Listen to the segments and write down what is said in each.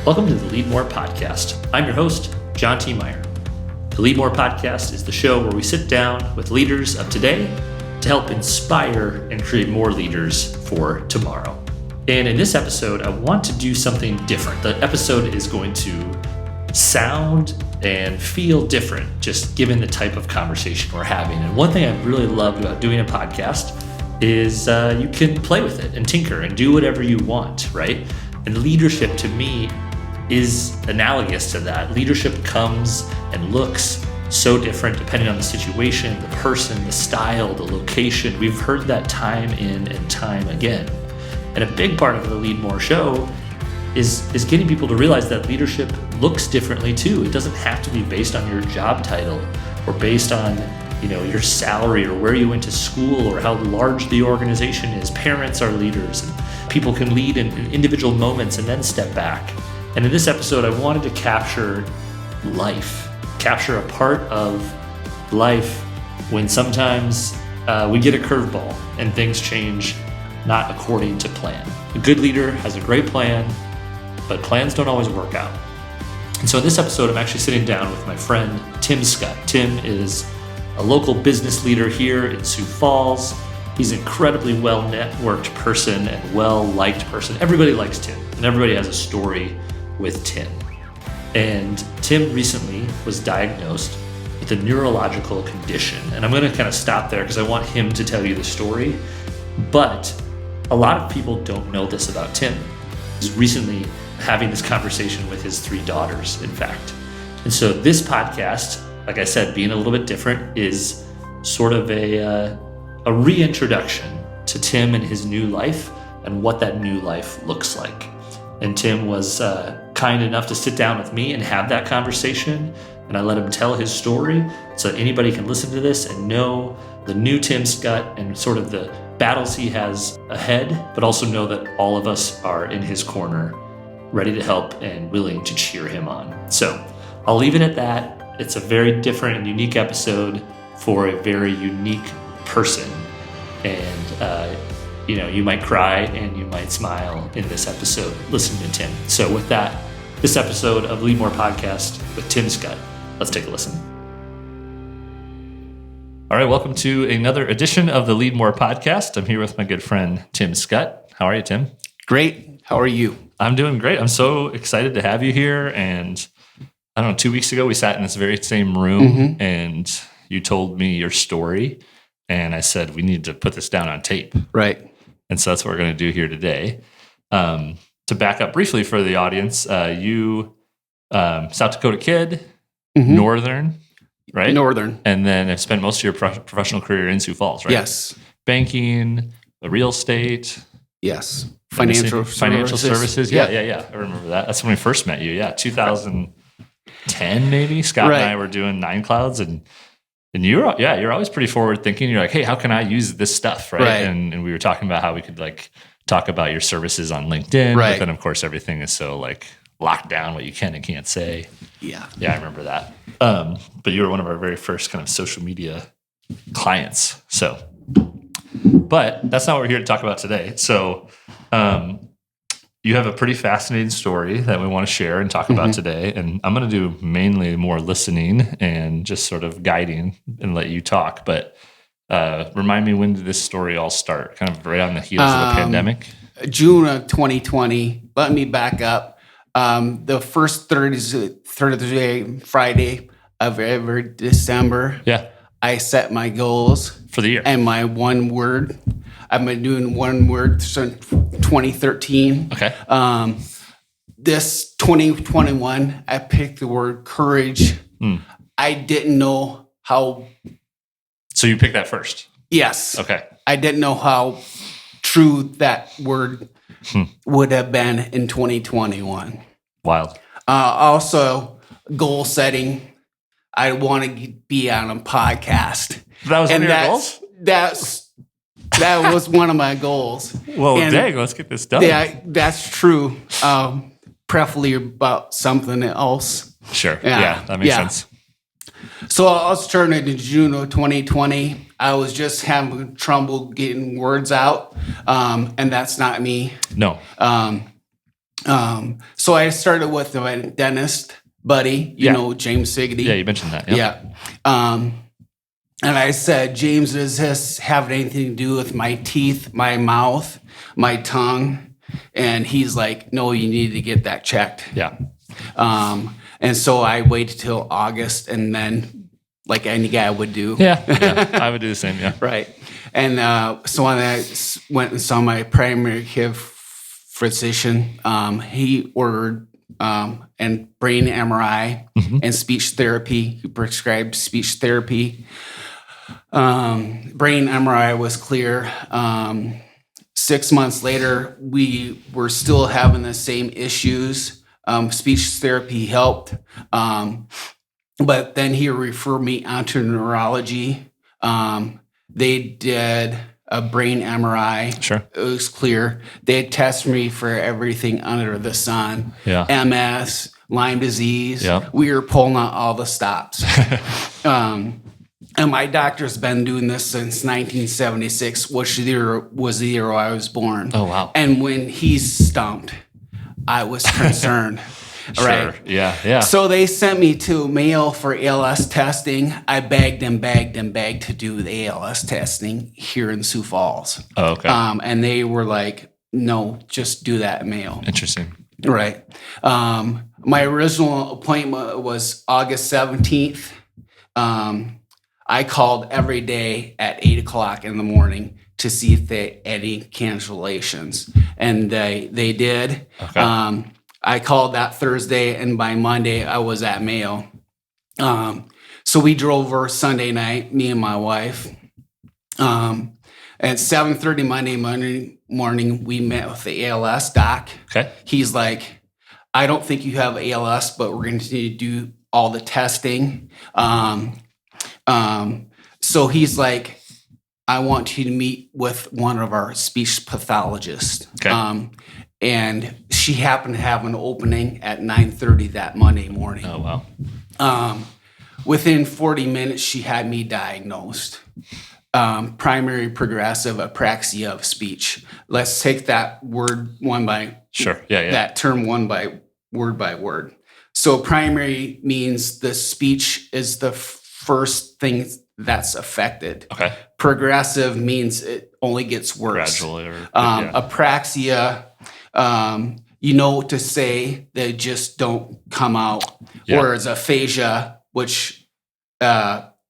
Welcome to the Leadmore podcast. I'm your host, John T. Meyer. The Leadmore podcast is the show where we sit down with leaders of today to help inspire and create more leaders for tomorrow. And in this episode, I want to do something different. The episode is going to sound and feel different, just given the type of conversation we're having. And one thing I've really loved about doing a podcast is you can play with it and tinker and do whatever you want, right? And leadership to me is analogous to that. Leadership comes and looks so different depending on the situation, the person, the style, the location. We've heard that time in and time again. And a big part of the Leadmore show is getting people to realize that leadership looks differently too. It doesn't have to be based on your job title or based on your salary or where you went to school or how large the organization is. Parents are leaders, and people can lead in individual moments and then step back. And in this episode, I wanted to capture life, capture a part of life when sometimes we get a curveball and things change not according to plan. A good leader has a great plan, but plans don't always work out. And so in this episode, I'm actually sitting down with my friend, Tim Schut. Tim is a local business leader here in Sioux Falls. He's an incredibly well-networked person and well-liked person. Everybody likes Tim, and everybody has a story with Tim. And Tim recently was diagnosed with a neurological condition. And I'm going to kind of stop there because I want him to tell you the story. But a lot of people don't know this about Tim. He's recently having this conversation with his 3 daughters, in fact. And so this podcast, like I said, being a little bit different, is sort of a reintroduction to Tim and his new life and what that new life looks like. And Tim was kind enough to sit down with me and have that conversation. And I let him tell his story so that anybody can listen to this and know the new Tim Schut and sort of the battles he has ahead, but also know that all of us are in his corner, ready to help and willing to cheer him on. So I'll leave it at that. It's a very different and unique episode for a very unique person. And, you might cry and you might smile in this episode listening to Tim. So with that, this episode of Leadmore Podcast with Tim Schut. Let's take a listen. All right, welcome to another edition of the Leadmore Podcast. I'm here with my good friend, Tim Schut. How are you, Tim? Great. How are you? I'm doing great. I'm so excited to have you here. And I don't know, 2 weeks ago, we sat in this very same room and you told me your story. And I said, we need to put this down on tape. Right. And so that's what we're going to do here today. To back up briefly for the audience, you, South Dakota kid, Northern, right? Northern. And then have spent most of your professional career in Sioux Falls, right? Yes. Banking, real estate. Yes. Financial services. Yeah. I remember that. That's when we first met you. Yeah. 2010 maybe. Scott and I were doing 9 Clouds and you're always pretty forward thinking. You're like, hey, how can I use this stuff? Right. And we were talking about how we could talk about your services on LinkedIn. Right. But then of course everything is so locked down what you can and can't say. Yeah. Yeah, I remember that. But you were one of our very first kind of social media clients. So, but that's not what we're here to talk about today. So, you have a pretty fascinating story that we want to share and talk about today. And I'm going to do mainly more listening and just sort of guiding and let you talk. But remind me, when did this story all start? Kind of right on the heels of the pandemic? June of 2020. Let me back up. The first Thursday, Friday of every December, I set my goals for the year. And my one word. I've been doing one word since 2013. Okay. This 2021, I picked the word courage. I didn't know how. So you picked that first? Yes. Okay. I didn't know how true that word would have been in 2021. Wild. Also, goal setting. I want to be on a podcast. That was one of your goals? That was one of my goals. Well, dang, let's get this done. Yeah, that's true. Preferably about something else. Sure. Yeah, that makes sense. So I was turning in June of 2020. I was just having trouble getting words out, and that's not me. No. So I started with my dentist buddy, James Siggety. Yeah, you mentioned that. Yeah. And I said, James, does this have anything to do with my teeth, my mouth, my tongue? And he's like, no, you need to get that checked. Yeah. And so I waited till August, and then, like any guy would do. Yeah, I would do the same, yeah. Right. And so when I went and saw my primary care physician, he ordered and brain MRI and speech therapy. He prescribed speech therapy. Brain MRI was clear. 6 months later, we were still having the same issues. Speech therapy helped. But then he referred me onto neurology. They did a brain MRI. Sure. It was clear. They had tested me for everything under the sun. Yeah. MS, Lyme disease. Yeah. We were pulling out all the stops. And my doctor's been doing this since 1976, which was the year I was born. Oh, wow. And when he stumped, I was concerned. Sure. Right. Yeah. So they sent me to Mayo for ALS testing. I begged to do the ALS testing here in Sioux Falls. Oh, okay. And they were like, no, just do that at Mayo. Interesting. Right. My original appointment was August 17th. I called every day at 8:00 in the morning to see if they had any cancellations, and they did. Okay. I called that Thursday, and by Monday I was at Mayo. So we drove over Sunday night, me and my wife. At 7:30 Monday morning, we met with the ALS doc. Okay. He's like, I don't think you have ALS, but we're going to do all the testing. So he's like, I want you to meet with one of our speech pathologists. Okay. And she happened to have an opening at 9:30 that Monday morning. Oh, wow. Within 40 minutes, she had me diagnosed. Primary progressive apraxia of speech. Let's take that word Sure. Yeah. that term word by word. So primary means the speech is the first thing that's affected. Okay. Progressive means it only gets worse. Gradually. Apraxia, you know what to say, they just don't come out. Yeah. Whereas aphasia, which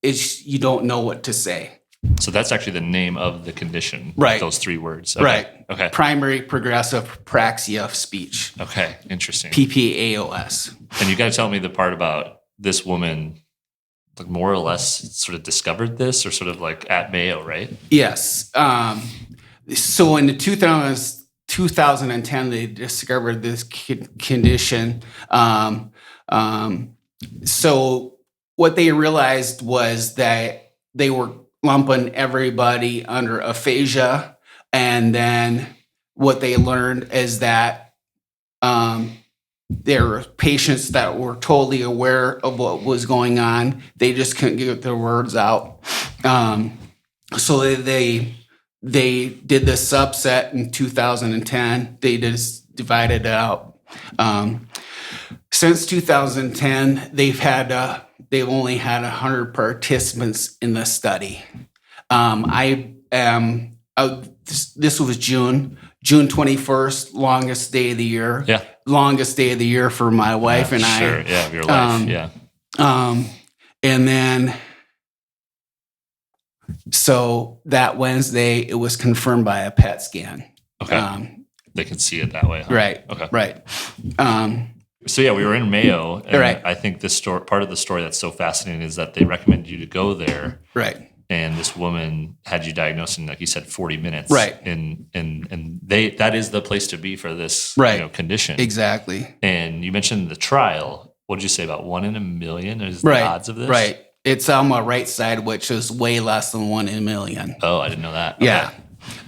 is you don't know what to say. So that's actually the name of the condition. Right. Those three words. Okay. Right. Okay. Primary progressive apraxia of speech. Okay. Interesting. PPAOS. And you got to tell me the part about this woman, like more or less sort of discovered this, or sort of like at Mayo, right? Yes. So in the 2010, they discovered this condition. So what they realized was that they were lumping everybody under aphasia. And then what they learned is that there were patients that were totally aware of what was going on. They just couldn't get their words out. So they did the subset in 2010. They just divided it out. Since 2010, they've only had 100 participants in the study. This was June 21st, longest day of the year. Yeah. Longest day of the year for my wife and I. Sure. Yeah. Of your life. Yeah. And then, so that Wednesday, it was confirmed by a PET scan. Okay. They can see it that way. Huh? Right. Okay. Right. So yeah, we were in Mayo, and Right. I think this story, part of the story that's so fascinating, is that they recommended you to go there. Right. And this woman had you diagnosed in, like you said, 40 minutes. Right. And that is the place to be for this Right. condition. Exactly. And you mentioned the trial. What did you say, about 1 in a million is Right. the odds of this? Right. It's on my right side, which is way less than 1 in a million. Oh, I didn't know that. Yeah.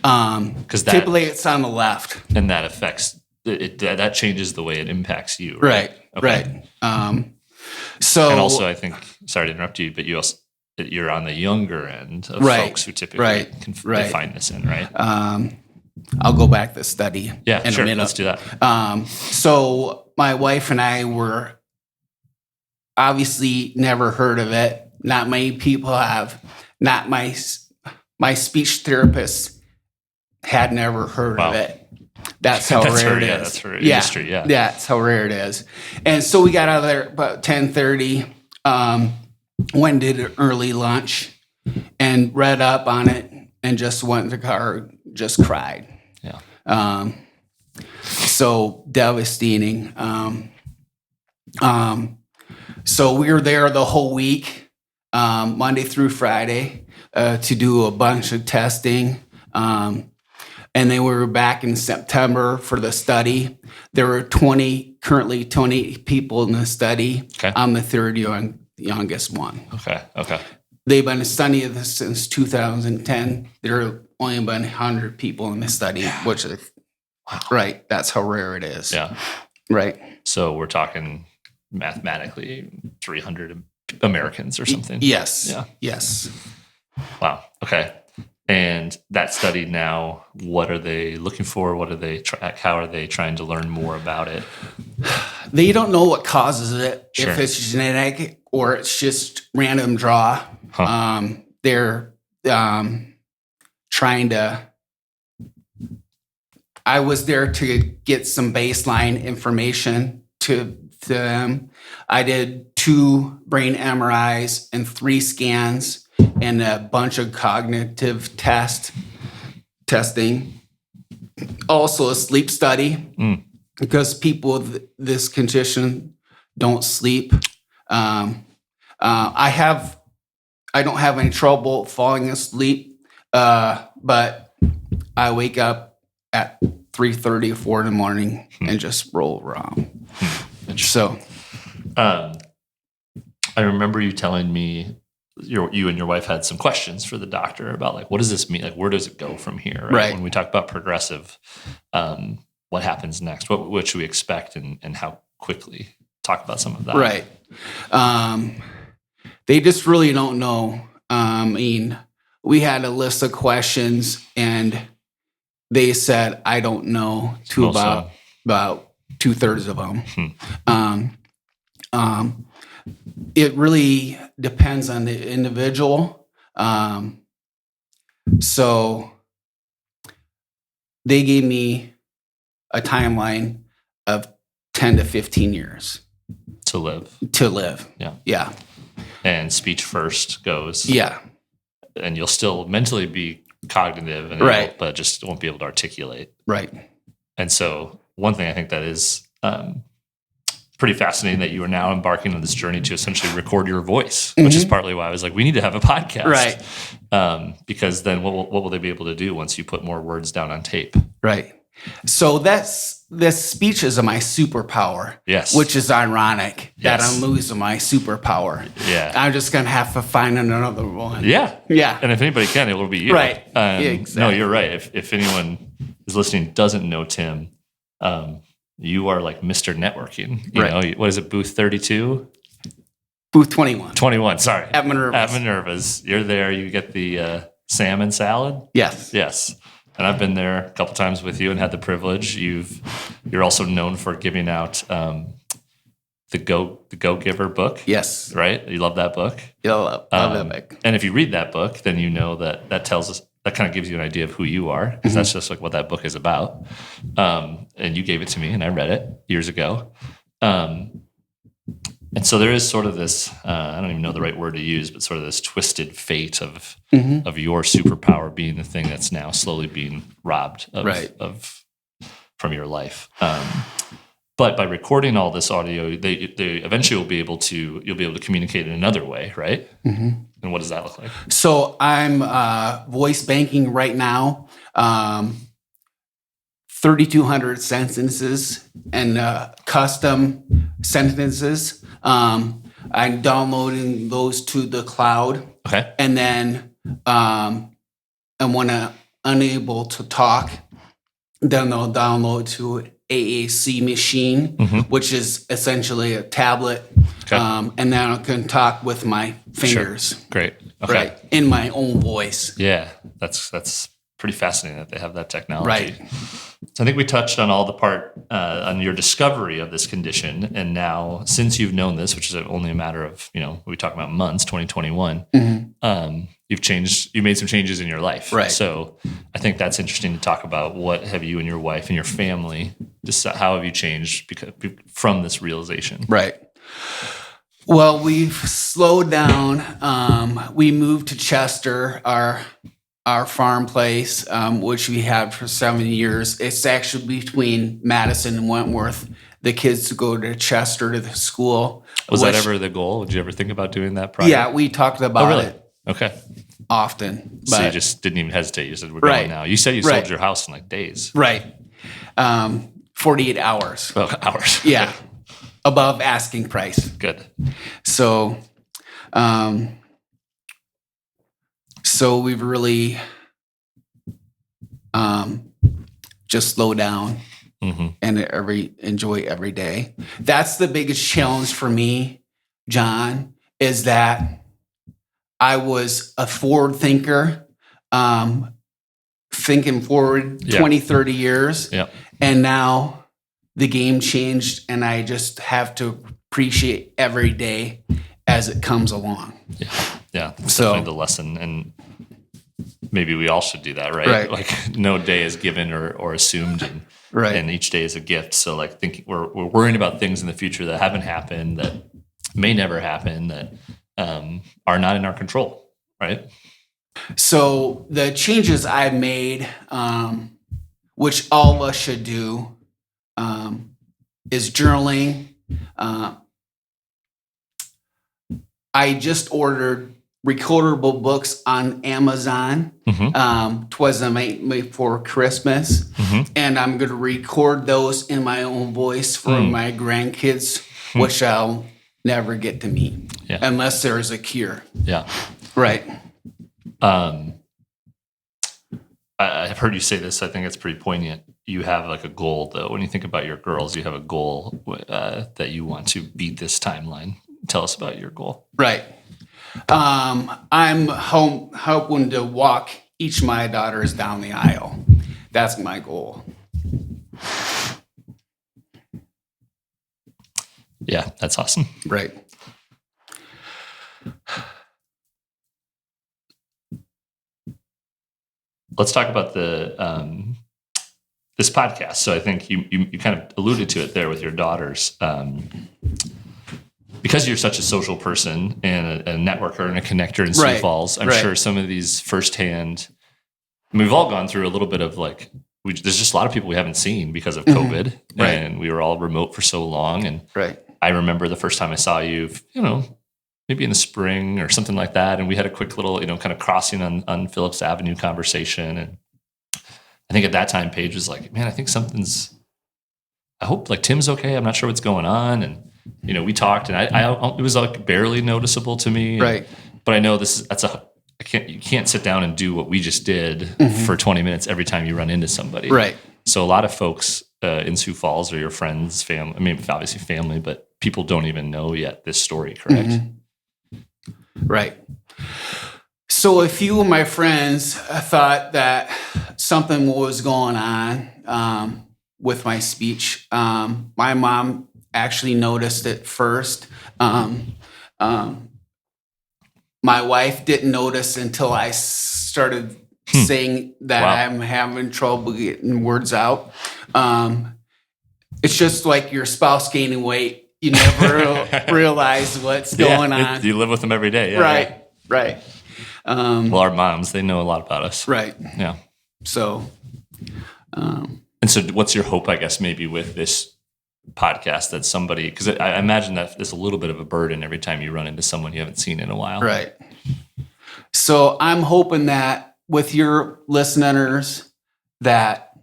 Because Typically it's on the left. And that affects that changes the way it impacts you. Right. Okay. Right. So and also, I think, sorry to interrupt you, but you're on the younger end of Right. folks who typically Right. they find this in, right? I'll go back to the study Yeah, in sure. a minute. Let's do that. So my wife and I were obviously never heard of it. Not many people have. Not my speech therapist had never heard of it. That's how rare it is. That's her industry. Yeah, that's how rare it is. And so we got out of there about 10:30. Went did an early lunch and read up on it, and just went in the car, just cried. Yeah. So devastating. So we were there the whole week, Monday through Friday, to do a bunch of testing. And then we were back in September for the study. There were currently 20 people in the study. Okay. I'm the third youngest one. Okay. They've been studying this since 2010. There have only been 100 people in the study, which is, right, that's how rare it is. Yeah. Right. So we're talking mathematically 300 Americans or something. Yes. Yeah. Yes. Wow. Okay. And that study now, what are they looking for? What are they? How are they trying to learn more about it? They don't know what causes it. Sure. If it's genetic or it's just random draw. Huh. They're trying to. I was there to get some baseline information to them. I did 2 brain MRIs and 3 scans and a bunch of cognitive testing. Also a sleep study because people with this condition don't sleep. I don't have any trouble falling asleep, but I wake up at 3:30 or 4 in the morning and just roll around. So, I remember you telling me you and your wife had some questions for the doctor about like, what does this mean? Like, where does it go from here? Right. When we talk about progressive, what happens next? What should we expect and how quickly? Talk about some of that. Right. They just really don't know. I mean, we had a list of questions and they said, I don't know, to about 2/3 of them. It really depends on the individual. So they gave me a timeline of 10 to 15 years to live. Yeah. Yeah. And speech first goes. Yeah. And you'll still mentally be cognitive, and right, but just won't be able to articulate. Right. And so one thing I think that is pretty fascinating that you are now embarking on this journey to essentially record your voice, which is partly why I was like, we need to have a podcast. Right. Because then what will they be able to do once you put more words down on tape? Right. So this speech is my superpower. Yes. Which is ironic that I'm losing my superpower. Yeah. I'm just going to have to find another one. Yeah. Yeah. And if anybody can, it will be you. Right. Exactly. No, you're right. If anyone who's listening doesn't know Tim, you are like Mr. Networking. You know, what is it, booth 32? Booth 21. 21, sorry. At Minerva's. At Minerva's. You're there. You get the salmon salad? Yes. Yes. And I've been there a couple times with you and had the privilege. You're also known for giving out the Go Giver book. Yes. Right? You love that book? Yeah, love that book. And if you read that book, then you know that tells us, that kind of gives you an idea of who you are, because that's just like what that book is about. And you gave it to me and I read it years ago. And so there is sort of this, I don't even know the right word to use, but sort of this twisted fate of your superpower being the thing that's now slowly being robbed of from your life. But by recording all this audio, they eventually you'll be able to communicate in another way, right? Mm-hmm. And what does that look like? So I'm voice banking right now, 3,200 sentences and custom sentences. I'm downloading those to the cloud. Okay. And then and when I'm unable to talk, then they'll download to AAC machine, which is essentially a tablet. Okay. And then I can talk with my fingers. Sure. Great. Okay. Right. In my own voice. Yeah. That's pretty fascinating that they have that technology. Right. So I think we touched on all the part on your discovery of this condition. And now, since you've known this, which is only a matter of, we talk about months, 2021, you've made some changes in your life. Right. So I think that's interesting to talk about. What have you and your wife and your family, how have you changed from this realization? Right. Well, we've slowed down. We moved to Chester, our farm place, which we had for 7 years. It's actually between Madison and Wentworth. The kids go to Chester to the school. Was that ever the goal? Did you ever think about doing that project? Yeah, we talked about it. Okay. Often. So you just didn't even hesitate. You said, we're going now. You said you sold your house in like days. Right. 48 hours. Oh, hours. Yeah. Above asking price. Good. So, we've really just slow down and enjoy every day. That's the biggest challenge for me, John, is that I was a forward thinker, thinking forward 20, 30 years. Yeah. And now the game changed, and I just have to appreciate every day as it comes along. Yeah. That's definitely the lesson. And maybe we all should do that, right? Like no day is given or assumed, and each day is a gift. So like thinking we're worrying about things in the future that haven't happened, that may never happen, that are not in our control, right? So the changes I've made, which all of us should do, is journaling. I just ordered recordable books on Amazon. Twas a night before Christmas, and I'm going to record those in my own voice for my grandkids, which I'll never get to meet unless there's a cure. Yeah. Right. I've heard you say this. I think it's pretty poignant. You have like a goal, though. When you think about your girls, you have a goal that you want to beat this timeline. Tell us about your goal. Right. I'm hoping to walk each of my daughters down the aisle. That's my goal. Yeah, that's awesome. Right. Let's talk about this podcast. So I think you kind of alluded to it there with your daughters. Because you're such a social person and a networker and a connector in Sioux Falls, I'm sure some of these firsthand, we've all gone through a little bit of like, there's just a lot of people we haven't seen because of COVID, and we were all remote for so long. And I remember the first time I saw you, maybe in the spring or something like that. And we had a quick little, kind of crossing on Phillips Avenue conversation. And I think at that time, Paige was like, man, I think I hope like Tim's okay. I'm not sure what's going on. And, we talked, and it was like barely noticeable to me. Right. But I know you can't sit down and do what we just did for 20 minutes every time you run into somebody. Right. So a lot of folks in Sioux Falls are your friends, family. I mean, obviously family, but people don't even know yet this story, correct? Right. So a few of my friends thought that something was going on with my speech. My mom actually noticed it first. My wife didn't notice until I started saying that I'm having trouble getting words out. It's just like your spouse gaining weight. You never realize what's going on. You live with them every day. Yeah, Right. Well, our moms, they know a lot about us. Right. Yeah. So. And so what's your hope, I guess, maybe with this podcast that somebody, because I imagine that there's a little bit of a burden every time you run into someone you haven't seen in a while. Right. So I'm hoping that with your listeners that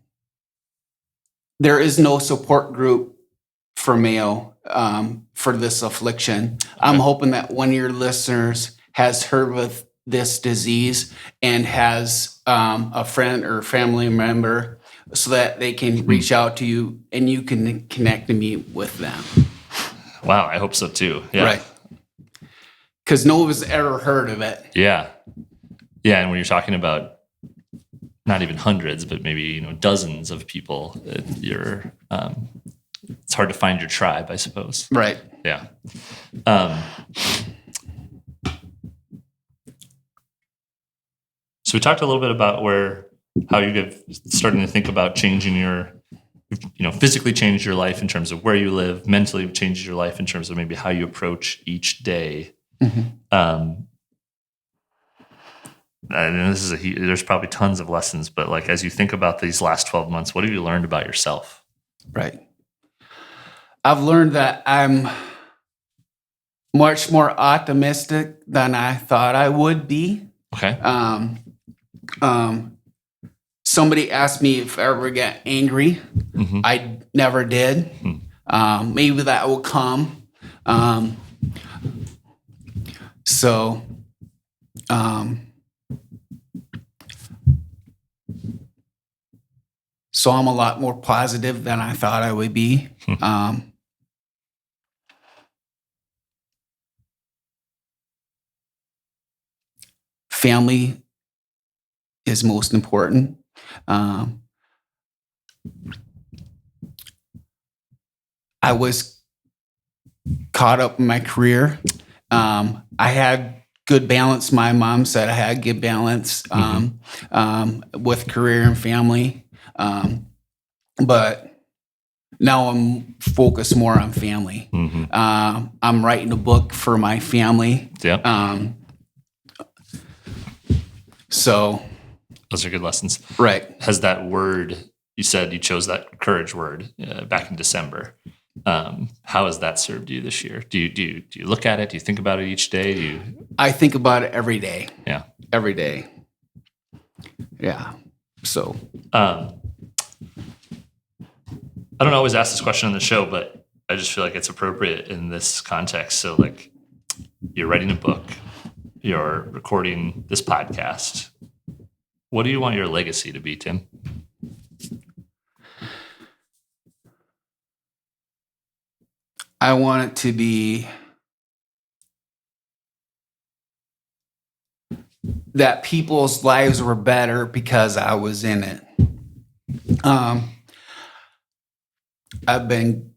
there is no support group for Mayo for this affliction. Okay. I'm hoping that one of your listeners has heard of this disease and has a friend or family member so that they can reach out to you and you can connect me with them. Wow, I hope so too. Yeah. Right. Because no one's ever heard of it. Yeah. Yeah, and when you're talking about not even hundreds, but maybe, dozens of people, it's hard to find your tribe, I suppose. Right. Yeah. So we talked a little bit about how you're starting to think about changing physically changed your life in terms of where you live, mentally changed your life in terms of maybe how you approach each day. Mm-hmm. And there's probably tons of lessons, but like, as you think about these last 12 months, what have you learned about yourself? Right. I've learned that I'm much more optimistic than I thought I would be. Okay. Somebody asked me if I ever get angry. Mm-hmm. I never did. Mm-hmm. Maybe that will come. So I'm a lot more positive than I thought I would be. Family is most important. I was caught up in my career. I had good balance. My mom said I had good balance with career and family. But now I'm focused more on family. Mm-hmm. I'm writing a book for my family. Yeah. So those are good lessons. Right. Has that word, you said you chose that courage word back in December. How has that served you this year? Do you look at it? Do you think about it each day? I think about it every day. Yeah. Every day. Yeah. So. I don't always ask this question on the show, but I just feel like it's appropriate in this context. So, like, you're writing a book, you're recording this podcast. What do you want your legacy to be, Tim? I want it to be that people's lives were better because I was in it. I've been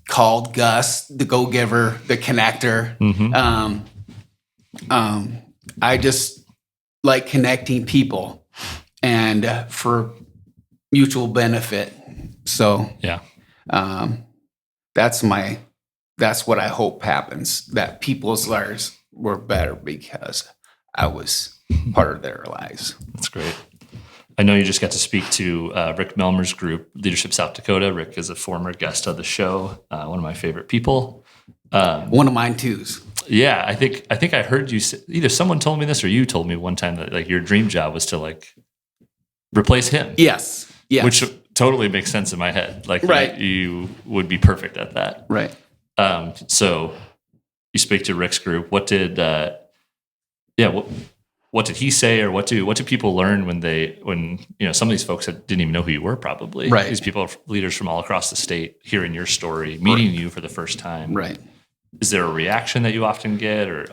called Gus, the go-giver, the connector. Mm-hmm. I just like connecting people and for mutual benefit. So yeah, that's what I hope happens, that people's lives were better because I was part of their lives. That's great. I know you just got to speak to Rick Melmer's group, Leadership South Dakota. Rick is a former guest of the show, one of my favorite people. One of mine too. Yeah, I think I heard you say, either someone told me this or you told me one time that like your dream job was to like replace him. Yes. Which totally makes sense in my head. Like right. you would be perfect at that. Right. So you speak to Rick's group. What did what did he say, or what do people learn when some of these folks didn't even know who you were, probably. Right. These people are leaders from all across the state, hearing your story, meeting you for the first time. Right. Is there a reaction that you often get, or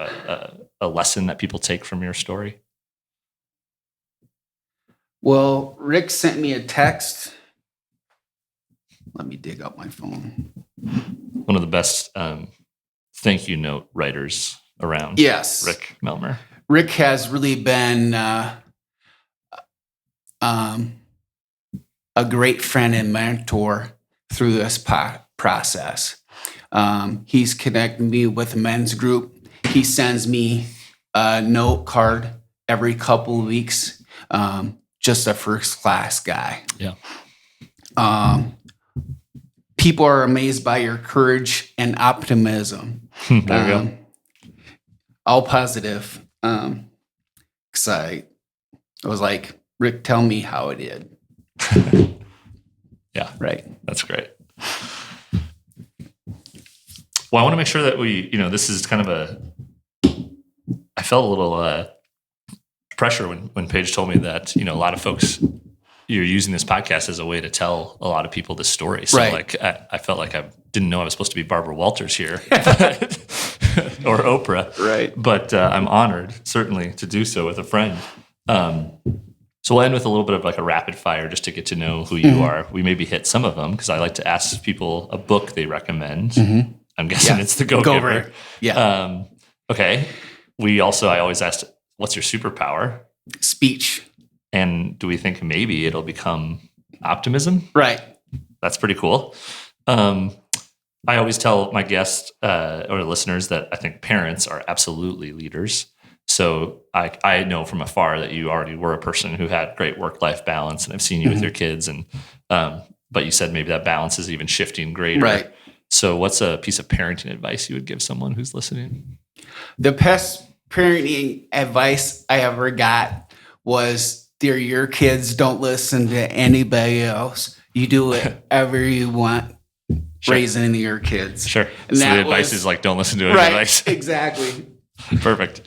a lesson that people take from your story? Well, Rick sent me a text. Let me dig up my phone. One of the best thank you note writers around. Yes. Rick Melmer. Rick has really been a great friend and mentor through this process. He's connected me with a men's group. He sends me a note card every couple of weeks. Just a first-class guy. Yeah. People are amazed by your courage and optimism. There you go. All positive. Because I was like, Rick, tell me how it did. Yeah. Right. That's great. Well, I want to make sure that this is kind of I felt a little pressure when Paige told me that, a lot of folks, you're using this podcast as a way to tell a lot of people this story. So right. I felt like I didn't know I was supposed to be Barbara Walters here or Oprah. Right. But I'm honored, certainly, to do so with a friend. So we'll end with a little bit of like a rapid fire just to get to know who you are. We maybe hit some of them because I like to ask people a book they recommend. I'm guessing it's The Go-Giver. Yeah. Okay. I always asked, what's your superpower? Speech. And do we think maybe it'll become optimism? Right. That's pretty cool. I always tell my guests or listeners that I think parents are absolutely leaders. So I know from afar that you already were a person who had great work-life balance, and I've seen you with your kids. And but you said maybe that balance is even shifting greater. Right. So what's a piece of parenting advice you would give someone who's listening? The best parenting advice I ever got was, "Dear, your kids don't listen to anybody else. You do whatever you want." Sure. Raising your kids. Sure. And so the advice is like, don't listen to any right, advice. Exactly. Perfect.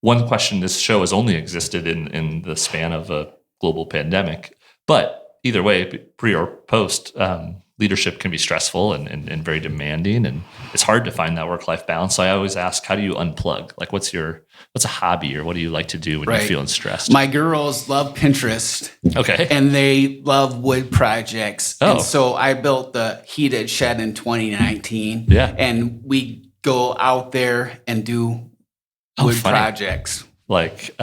One question, this show has only existed in the span of a global pandemic, but either way, pre or post, leadership can be stressful and very demanding, and it's hard to find that work-life balance. So I always ask, how do you unplug? Like, what's a hobby, or what do you like to do when you're feeling stressed? My girls love Pinterest. Okay. And they love wood projects. Oh. And so I built the heated shed in 2019. Yeah. And we go out there and do wood projects. Like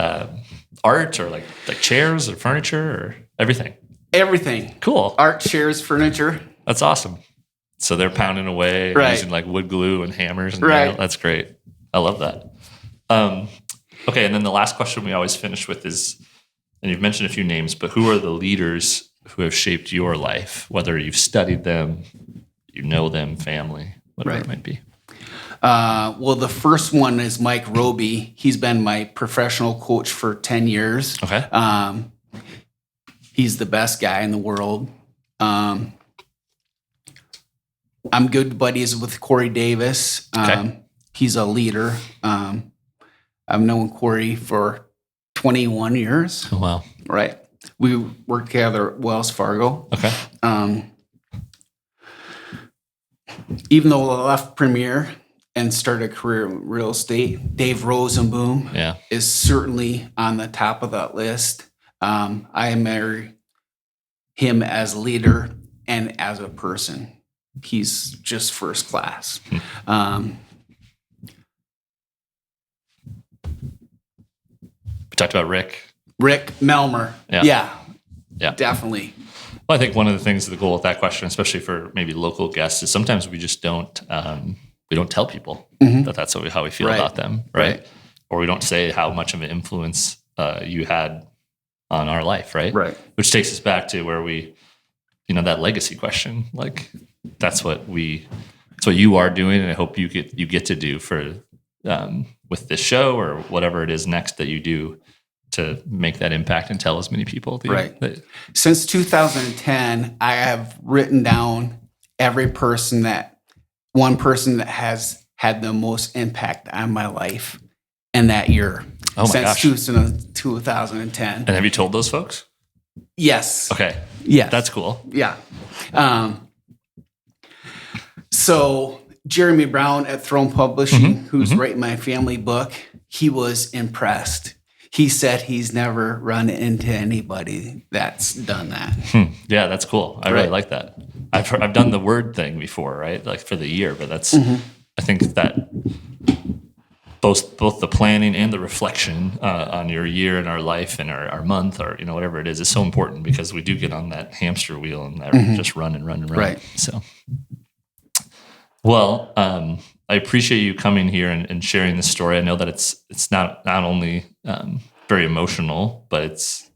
art, or like chairs or furniture, or everything? Everything. Cool. Art, chairs, furniture. That's awesome. So they're pounding away and using like wood glue and hammers. And nails. That's great. I love that. Okay. And then the last question we always finish with is, and you've mentioned a few names, but who are the leaders who have shaped your life, whether you've studied them, you know them, family, whatever it might be? Well, the first one is Mike Roby. He's been my professional coach for 10 years. Okay. He's the best guy in the world. I'm good buddies with Corey Davis. Okay. He's a leader. I've known Corey for 21 years. Oh, wow. Right. We worked together at Wells Fargo. Okay. Even though I left Premier and started a career in real estate, Dave Rosenboom is certainly on the top of that list. I admire him as a leader and as a person. He's just first class. We talked about Rick Melmer. Yeah, definitely. Well, I think one of the things, the goal with that question, especially for maybe local guests, is sometimes we just don't tell people that that's how we feel about them, right? Or we don't say how much of an influence you had on our life, right? Which takes us back to where we, that legacy question. Like, that's what you are doing, and I hope you get to do for with this show or whatever it is next that you do to make that impact and tell as many people. Since 2010, I have written down one person that has had the most impact on my life in that year. Oh my gosh. Since 2010. And have you told those folks? Yes. Okay. Yeah. That's cool. Yeah. So Jeremy Brown at Throne Publishing, who's writing my family book, he was impressed. He said he's never run into anybody that's done that. Yeah, that's cool. I really like that. I've done the word thing before, right? Like for the year, but that's I think that both the planning and the reflection on your year and our life and our month, or whatever it is so important, because we do get on that hamster wheel and just run and run and run. Right. So, well, I appreciate you coming here and sharing this story. I know that it's not only very emotional, but it's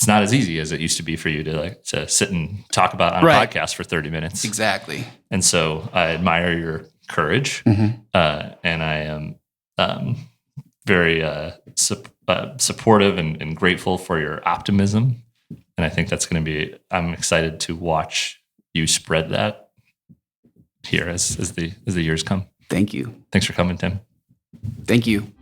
not as easy as it used to be for you to sit and talk about on a podcast for 30 minutes. Exactly. And so I admire your courage, and I am very supportive and grateful for your optimism. And I think that's going to be, I'm excited to watch you spread that here as the years come. Thank you. Thanks for coming, Tim. Thank you.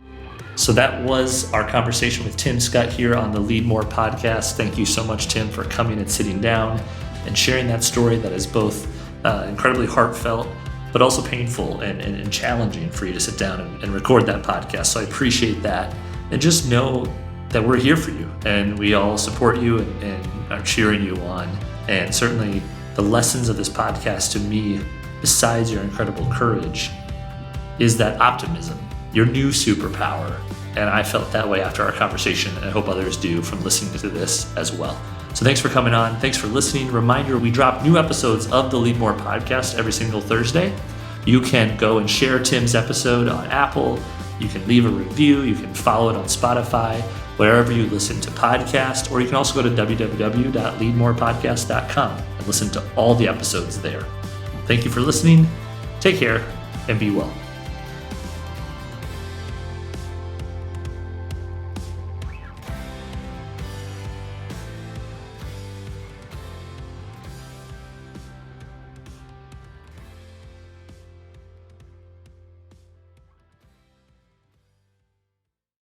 So that was our conversation with Tim Schut here on the Leadmore podcast. Thank you so much, Tim, for coming and sitting down and sharing that story that is both incredibly heartfelt but also painful and challenging for you to sit down and record that podcast. So I appreciate that. And just know that we're here for you, and we all support you and are cheering you on. And certainly the lessons of this podcast to me, besides your incredible courage, is that optimism, your new superpower. And I felt that way after our conversation, and I hope others do from listening to this as well. So thanks for coming on. Thanks for listening. Reminder, we drop new episodes of the Leadmore podcast every single Thursday. You can go and share Tim's episode on Apple. You can leave a review. You can follow it on Spotify, wherever you listen to podcasts, or you can also go to www.leadmorepodcast.com and listen to all the episodes there. Thank you for listening. Take care and be well.